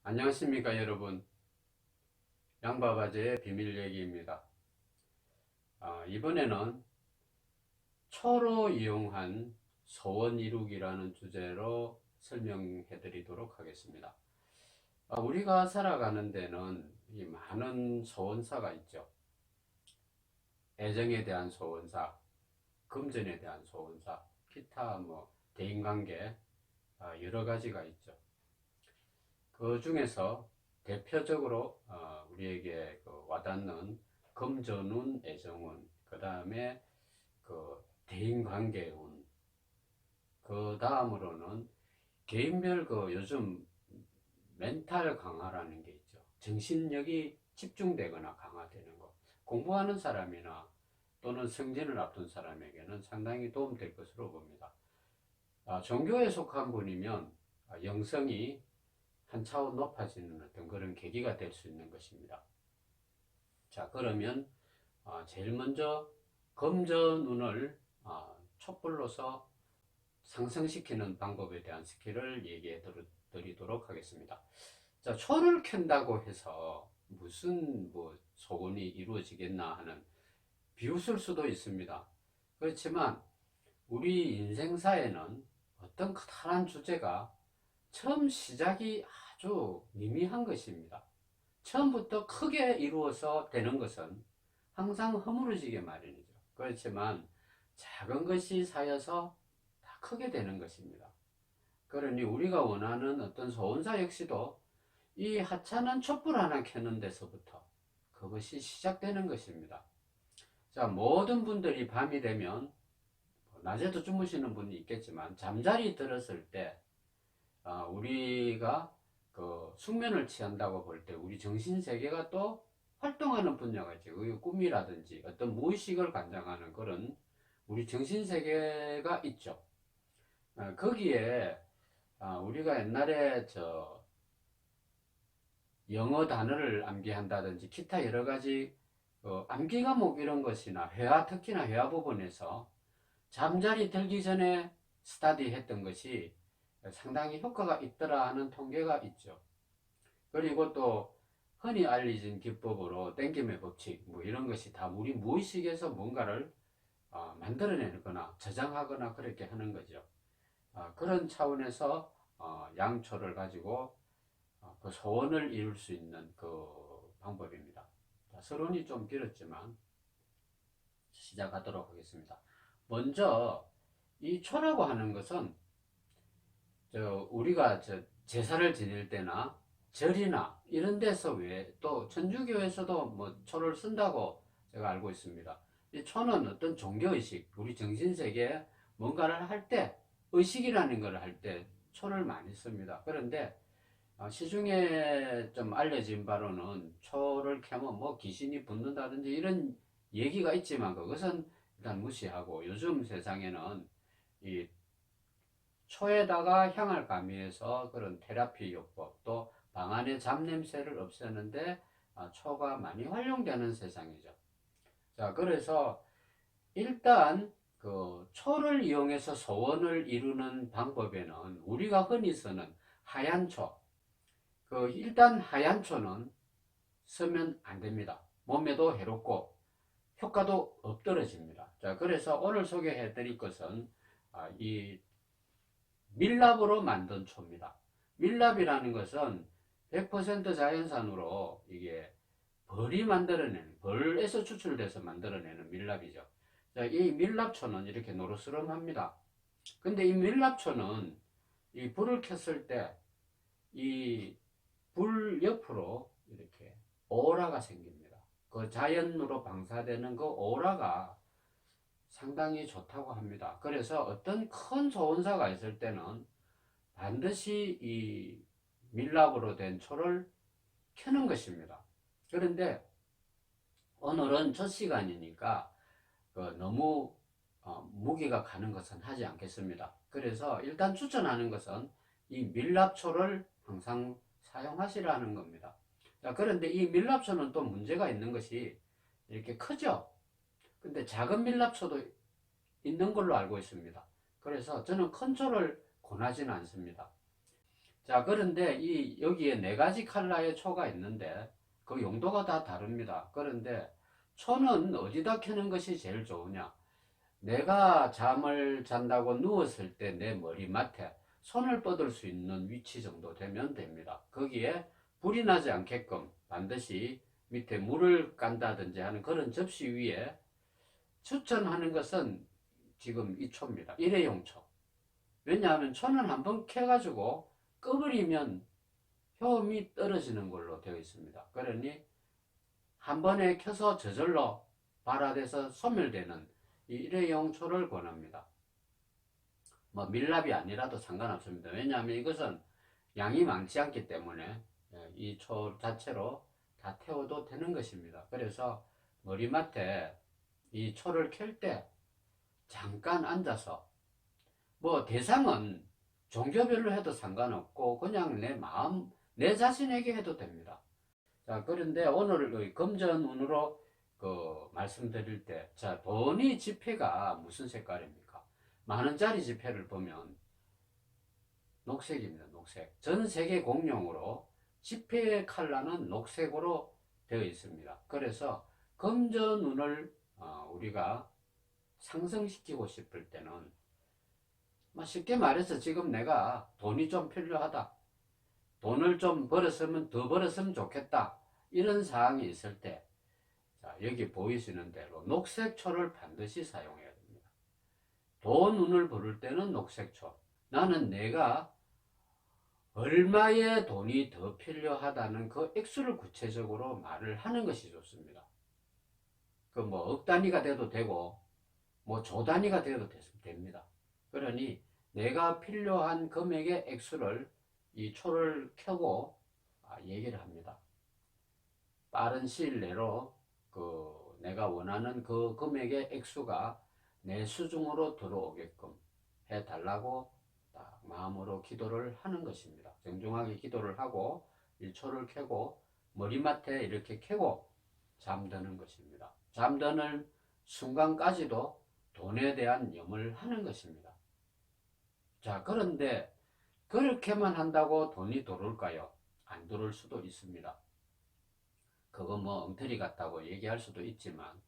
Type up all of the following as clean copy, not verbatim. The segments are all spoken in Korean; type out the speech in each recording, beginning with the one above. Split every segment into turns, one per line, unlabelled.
안녕하십니까 여러분. 양바바제의 비밀얘기입니다. 이번에는 초로 이용한 소원 이루기라는 주제로 설명해 드리도록 하겠습니다. 우리가 살아가는 데는 이 많은 소원사가 있죠. 애정에 대한 소원사, 금전에 대한 소원사, 기타 대인관계 여러 가지가 있죠. 그 중에서 대표적으로 우리에게 와닿는 금전운, 애정운, 그 다음에 대인관계운, 그 다음으로는 개인별 요즘 멘탈 강화라는 게 있죠. 정신력이 집중되거나 강화되는 것. 공부하는 사람이나 또는 승진을 앞둔 사람에게는 상당히 도움될 것으로 봅니다. 종교에 속한 분이면 영성이 한 차원 높아지는 어떤 그런 계기가 될 수 있는 것입니다. 자, 그러면 제일 먼저 금전운을 촛불로서 상승시키는 방법에 대한 스킬을 얘기해 드리도록 하겠습니다. 자, 초를 켠다고 해서 무슨 소원이 이루어지겠나 하는 비웃을 수도 있습니다. 그렇지만 우리 인생사에는 어떤 커다란 주제가 처음 시작이 아주 미미한 것입니다. 처음부터 크게 이루어서 되는 것은 항상 허물어지게 마련이죠. 그렇지만 작은 것이 쌓여서 다 크게 되는 것입니다. 그러니 우리가 원하는 어떤 소원사 역시도 이 하찮은 촛불 하나 켜는 데서부터 그것이 시작되는 것입니다. 자, 모든 분들이 밤이 되면 낮에도 주무시는 분이 있겠지만 잠자리 들었을 때 우리가 숙면을 취한다고 볼 때 우리 정신세계가 또 활동하는 분야가 있죠. 꿈이라든지 어떤 무의식을 관장하는 그런 우리 정신세계가 있죠. 거기에 우리가 옛날에 영어 단어를 암기한다든지 기타 여러 가지 암기 과목 이런 것이나 특히나 회화 부분에서 잠자리 들기 전에 스터디 했던 것이 상당히 효과가 있더라 하는 통계가 있죠. 그리고 또 흔히 알려진 기법으로 땡김의 법칙 이런 것이 다 우리 무의식에서 뭔가를 만들어내거나 저장하거나 그렇게 하는 거죠. 그런 차원에서 양초를 가지고 그 소원을 이룰 수 있는 그 방법입니다. 자, 서론이 좀 길었지만 시작하도록 하겠습니다. 먼저 이 초라고 하는 것은 우리가 제사를 지낼 때나 절이나 이런 데서 외에 또 천주교에서도 초를 쓴다고 제가 알고 있습니다. 이 초는 어떤 종교의식, 우리 정신세계에 뭔가를 할 때, 의식이라는 걸 할 때 초를 많이 씁니다. 그런데 시중에 좀 알려진 바로는 초를 켜면 귀신이 붙는다든지 이런 얘기가 있지만 그것은 일단 무시하고 요즘 세상에는 이 초에다가 향을 가미해서 그런 테라피 요법 또 방 안의 잡냄새를 없애는데 초가 많이 활용되는 세상이죠. 자, 그래서 일단 그 초를 이용해서 소원을 이루는 방법에는 우리가 흔히 쓰는 하얀 초, 일단 하얀 초는 쓰면 안 됩니다. 몸에도 해롭고 효과도 엎드러집니다. 자, 그래서 오늘 소개해 드릴 것은 이 밀랍으로 만든 초입니다. 밀랍이라는 것은 100% 자연산으로 이게 벌에서 추출돼서 만들어내는 밀랍이죠. 자, 이 밀랍초는 이렇게 노르스름합니다. 근데 이 밀랍초는 이 불을 켰을 때 이 불 옆으로 이렇게 오라가 생깁니다. 그 자연으로 방사되는 그 오라가 상당히 좋다고 합니다. 그래서 어떤 큰 소원사가 있을 때는 반드시 이 밀랍으로 된 초를 켜는 것입니다. 그런데 오늘은 첫 시간이니까 너무 무게가 가는 것은 하지 않겠습니다. 그래서 일단 추천하는 것은 이 밀랍초를 항상 사용하시라는 겁니다. 자, 그런데 이 밀랍초는 또 문제가 있는 것이 이렇게 크죠? 근데 작은 밀랍초도 있는 걸로 알고 있습니다. 그래서 저는 큰 초를 권하지는 않습니다. 자, 그런데 여기에 네 가지 컬러의 초가 있는데 그 용도가 다 다릅니다. 그런데 초는 어디다 켜는 것이 제일 좋으냐? 내가 잠을 잔다고 누웠을 때 내 머리맡에 손을 뻗을 수 있는 위치 정도 되면 됩니다. 거기에 불이 나지 않게끔 반드시 밑에 물을 깐다든지 하는 그런 접시 위에 추천하는 것은 지금 이 초입니다. 일회용 초. 왜냐하면 초는 한번 켜가지고 꺼버리면 효험이 떨어지는 걸로 되어 있습니다. 그러니 한 번에 켜서 저절로 발화돼서 소멸되는 이 일회용 초를 권합니다. 뭐 밀랍이 아니라도 상관없습니다. 왜냐하면 이것은 양이 많지 않기 때문에 이 초 자체로 다 태워도 되는 것입니다. 그래서 머리맡에 이 초를 켤 때 잠깐 앉아서 뭐 대상은 종교별로 해도 상관없고 그냥 내 마음, 내 자신에게 해도 됩니다. 자, 그런데 오늘 금전운으로 말씀드릴 때, 자, 돈이 지폐가 무슨 색깔입니까? 만 원짜리 지폐를 보면 녹색입니다. 녹색. 전 세계 공용으로 지폐의 컬러는 녹색으로 되어 있습니다. 그래서 금전운을 우리가 상승시키고 싶을 때는 쉽게 말해서 지금 내가 돈이 좀 필요하다. 돈을 좀 벌었으면 더 벌었으면 좋겠다. 이런 사항이 있을 때, 자, 여기 보이시는 대로 녹색초를 반드시 사용해야 됩니다. 돈 운을 벌을 때는 녹색초. 나는 내가 얼마의 돈이 더 필요하다는 그 액수를 구체적으로 말을 하는 것이 좋습니다. 그 뭐 억 단위가 돼도 되고 뭐 조 단위가 돼도 됩니다. 그러니 내가 필요한 금액의 액수를 이 초를 켜고 얘기를 합니다. 빠른 시일 내로 내가 원하는 그 금액의 액수가 내 수중으로 들어오게끔 해달라고 딱 마음으로 기도를 하는 것입니다. 정중하게 기도를 하고 일초를 켜고 머리맡에 이렇게 켜고 잠드는 것입니다. 잠드는 순간까지도 돈에 대한 염을 하는 것입니다. 자, 그런데 그렇게만 한다고 돈이 들어올까요? 안 들어올 수도 있습니다. 그거 뭐 엉터리 같다고 얘기할 수도 있지만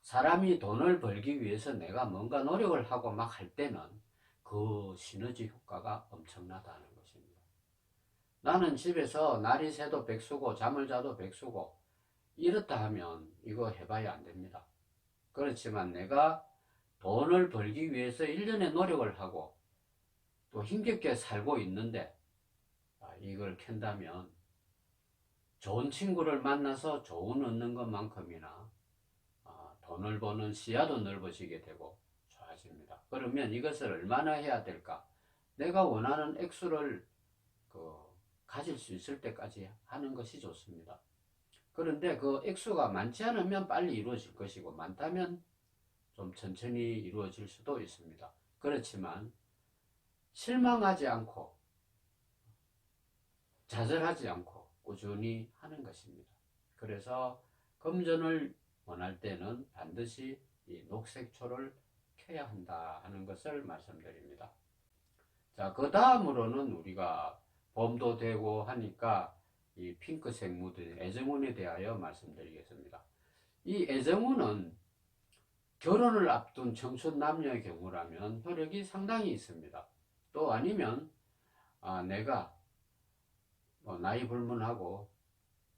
사람이 돈을 벌기 위해서 내가 뭔가 노력을 하고 막 할 때는 그 시너지 효과가 엄청나다는 것입니다. 나는 집에서 날이 새도 백수고 잠을 자도 백수고 이렇다 하면 이거 해봐야 안 됩니다. 그렇지만 내가 돈을 벌기 위해서 1년의 노력을 하고 또 힘겹게 살고 있는데 이걸 켠다면 좋은 친구를 만나서 좋은 얻는 것만큼이나 돈을 버는 시야도 넓어지게 되고 좋아집니다. 그러면 이것을 얼마나 해야 될까? 내가 원하는 액수를 가질 수 있을 때까지 하는 것이 좋습니다. 그런데 그 액수가 많지 않으면 빨리 이루어질 것이고 많다면 좀 천천히 이루어질 수도 있습니다. 그렇지만 실망하지 않고 좌절하지 않고 꾸준히 하는 것입니다. 그래서 금전을 원할 때는 반드시 이 녹색초를 켜야 한다 하는 것을 말씀드립니다. 자, 그 다음으로는 우리가 봄도 되고 하니까 이 핑크색 묻은 애정운에 대하여 말씀드리겠습니다. 이 애정운은 결혼을 앞둔 청춘 남녀의 경우라면 효력이 상당히 있습니다. 또 아니면 내가 나이 불문하고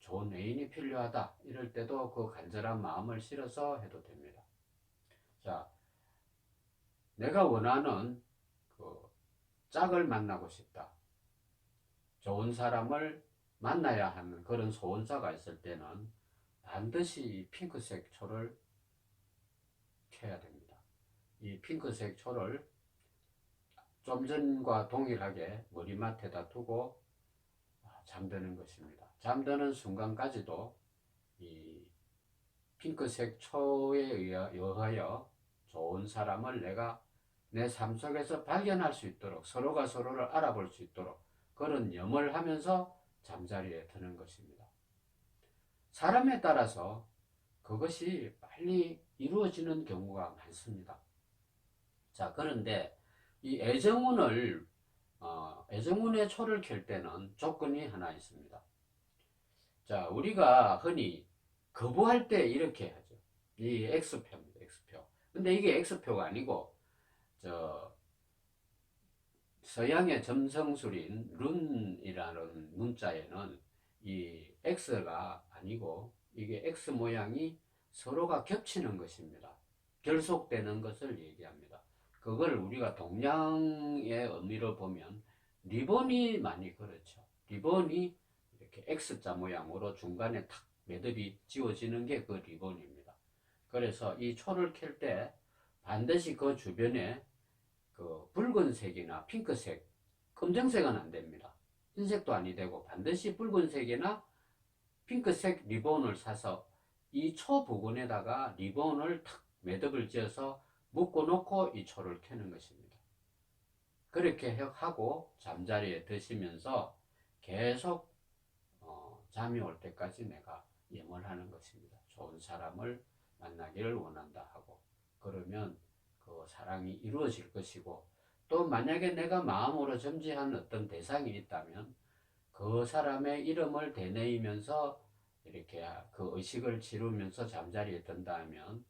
좋은 애인이 필요하다 이럴 때도 그 간절한 마음을 실어서 해도 됩니다. 자, 내가 원하는 짝을 만나고 싶다. 좋은 사람을 만나야 하는 그런 소원사가 있을 때는 반드시 핑크색 초를 켜야 됩니다. 이 핑크색 초를 좀 전과 동일하게 머리맡에다 두고 잠드는 것입니다. 잠드는 순간까지도 이 핑크색 초에 의하여 좋은 사람을 내가 내 삶 속에서 발견할 수 있도록 서로가 서로를 알아볼 수 있도록 그런 염을 하면서 잠자리에 드는 것입니다. 사람에 따라서 그것이 빨리 이루어지는 경우가 많습니다. 자, 그런데 이 애정운을 애정운의 초를 켤 때는 조건이 하나 있습니다. 자, 우리가 흔히 거부할 때 이렇게 하죠. 이 X표입니다. X표. 근데 이게 X표가 아니고 저 서양의 점성술인 룬이라는 문자에는 이 X가 아니고 이게 X 모양이 서로가 겹치는 것입니다. 결속되는 것을 얘기합니다. 그걸 우리가 동양의 의미로 보면 리본이 많이 그렇죠. 리본이 이렇게 X자 모양으로 중간에 탁 매듭이 지워지는 게 그 리본입니다. 그래서 이 초를 켤 때 반드시 그 주변에 그 붉은색이나 핑크색, 검정색은 안 됩니다. 흰색도 아니 되고 반드시 붉은색이나 핑크색 리본을 사서 이 초 부분에다가 리본을 탁 매듭을 지어서 묶어 놓고 이 초를 켜는 것입니다. 그렇게 하고 잠자리에 드시면서 계속 잠이 올 때까지 내가 염을 하는 것입니다. 좋은 사람을 만나기를 원한다 하고, 그러면 그 사랑이 이루어질 것이고, 또 만약에 내가 마음으로 점지한 어떤 대상이 있다면 그 사람의 이름을 되뇌이면서 이렇게 그 의식을 지르면서 잠자리에 든다면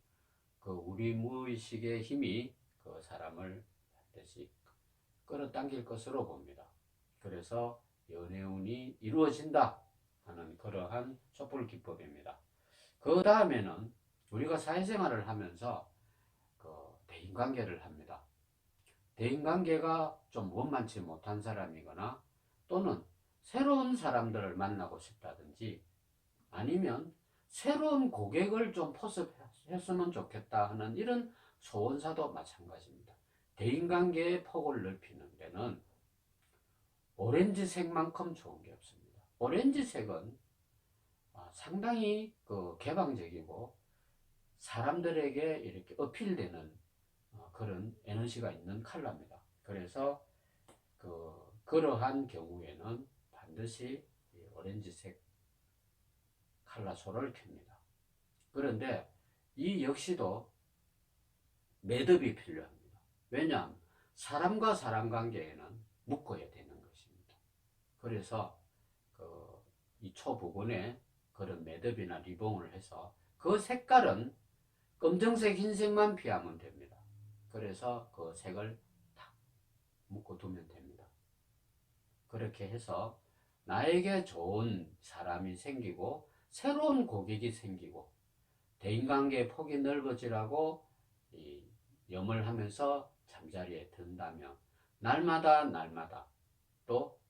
그 우리 무의식의 힘이 그 사람을 반드시 끌어당길 것으로 봅니다. 그래서 연애운이 이루어진다 하는 그러한 촛불 기법입니다. 그 다음에는 우리가 사회생활을 하면서 그 대인관계를 합니다. 대인관계가 좀 원만치 못한 사람이거나 또는 새로운 사람들을 만나고 싶다든지 아니면 새로운 고객을 좀 포섭했으면 좋겠다 하는 이런 소원사도 마찬가지입니다. 대인관계의 폭을 넓히는 데는 오렌지색만큼 좋은 게 없습니다. 오렌지색은 상당히 그 개방적이고 사람들에게 이렇게 어필되는 그런 에너지가 있는 컬러입니다. 그래서 그러한 경우에는 반드시 오렌지색 컬러소를 켭니다. 그런데 이 역시도 매듭이 필요합니다. 왜냐하면 사람과 사람 관계에는 묶어야 되는 것입니다. 그래서 이 초 부분에 그런 매듭이나 리본을 해서 그 색깔은 검정색, 흰색만 피하면 됩니다. 그래서 그 색을 탁 묶어 두면 됩니다. 그렇게 해서 나에게 좋은 사람이 생기고 새로운 고객이 생기고 대인관계의 폭이 넓어지라고 염을 하면서 잠자리에 든다면 날마다 또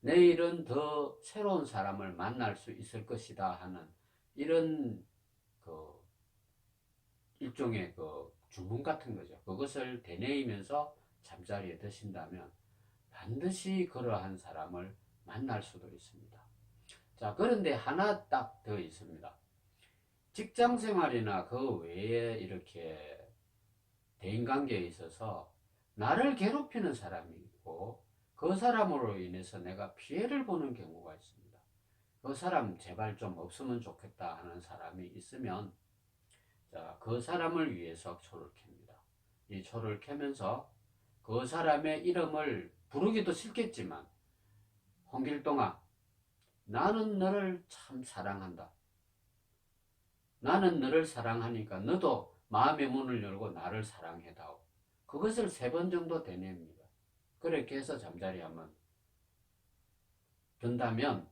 내일은 더 새로운 사람을 만날 수 있을 것이다 하는 이런 일종의 주문 같은 거죠. 그것을 되뇌이면서 잠자리에 드신다면 반드시 그러한 사람을 만날 수도 있습니다. 자, 그런데 하나 딱 더 있습니다. 직장 생활이나 그 외에 이렇게 대인관계에 있어서 나를 괴롭히는 사람이 있고 그 사람으로 인해서 내가 피해를 보는 경우가 있습니다. 그 사람 제발 좀 없으면 좋겠다 하는 사람이 있으면 자, 그 사람을 위해서 초를 켭니다. 이 초를 켜면서 그 사람의 이름을 부르기도 싫겠지만 홍길동아, 나는 너를 참 사랑한다. 나는 너를 사랑하니까 너도 마음의 문을 열고 나를 사랑해다오. 그것을 3번 정도 되뇌입니다. 그렇게 해서 잠자리 한번 든다면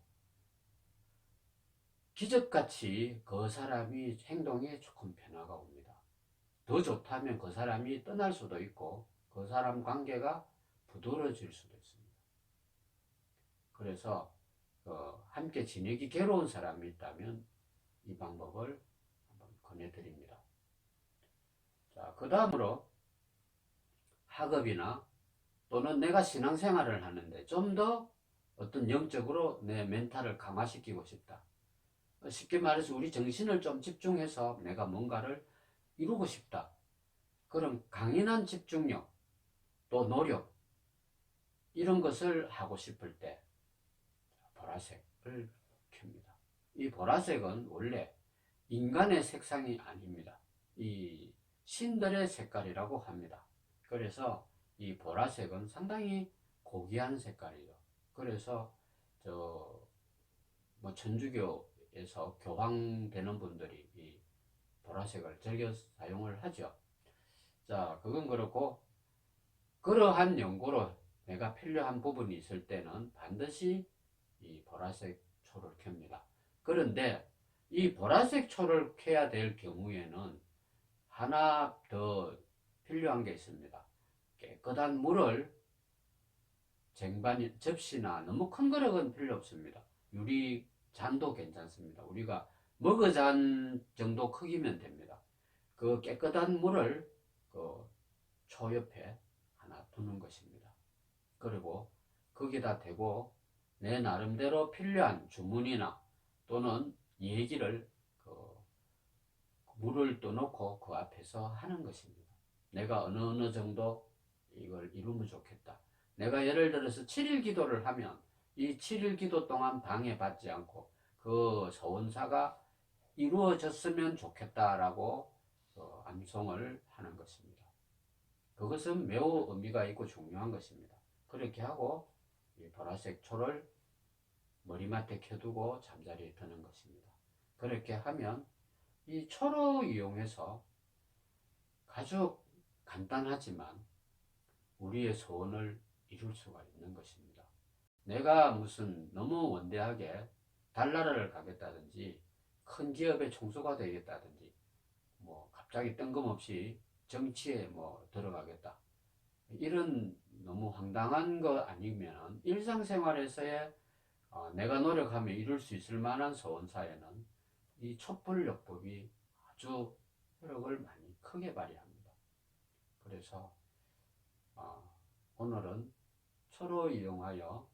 기적같이 그 사람이 행동에 조금 변화가 옵니다. 더 좋다면 그 사람이 떠날 수도 있고 그 사람 관계가 부드러워질 수도 있습니다. 그래서 함께 지내기 괴로운 사람이 있다면 이 방법을 한번 권해드립니다. 자, 그 다음으로 학업이나 또는 내가 신앙생활을 하는데 좀 더 어떤 영적으로 내 멘탈을 강화시키고 싶다. 쉽게 말해서 우리 정신을 좀 집중해서 내가 뭔가를 이루고 싶다. 그런 강인한 집중력, 또 노력, 이런 것을 하고 싶을 때 보라색을 켭니다. 이 보라색은 원래 인간의 색상이 아닙니다. 이 신들의 색깔이라고 합니다. 그래서 이 보라색은 상당히 고귀한 색깔이죠. 그래서 뭐 천주교에서 교황되는 분들이 이 보라색을 즐겨 사용을 하죠. 자, 그건 그렇고, 그러한 연고로 내가 필요한 부분이 있을 때는 반드시 이 보라색 초를 켭니다. 그런데 이 보라색 초를 켜야 될 경우에는 하나 더 필요한 게 있습니다. 깨끗한 물을 쟁반, 접시나 너무 큰 그릇은 필요 없습니다. 유리 잔도 괜찮습니다. 우리가 머그잔 정도 크기면 됩니다. 그 깨끗한 물을 그 초 옆에 하나 두는 것입니다. 그리고 거기다 대고 내 나름대로 필요한 주문이나 또는 얘기를 물을 떠놓고 그 앞에서 하는 것입니다. 내가 어느 정도 이걸 이루면 좋겠다. 내가 예를 들어서 7일 기도를 하면 이 7일 기도 동안 방해받지 않고 그 소원사가 이루어졌으면 좋겠다라고 암송을 하는 것입니다. 그것은 매우 의미가 있고 중요한 것입니다. 그렇게 하고 이 보라색 초를 머리맡에 켜두고 잠자리에 드는 것입니다. 그렇게 하면 이 초로 이용해서 아주 간단하지만 우리의 소원을 이룰 수가 있는 것입니다. 내가 무슨 너무 원대하게 달나라를 가겠다든지 큰 기업의 총수가 되겠다든지 뭐 갑자기 뜬금없이 정치에 뭐 들어가겠다 이런 너무 황당한 거 아니면 일상생활에서의 내가 노력하면 이룰 수 있을 만한 소원사에는 이 촛불요법이 아주 효력을 많이 크게 발휘합니다. 그래서 오늘은 초로 이용하여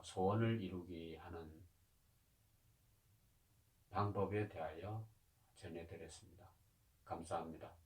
소원을 이루기 하는 방법에 대하여 전해드렸습니다. 감사합니다.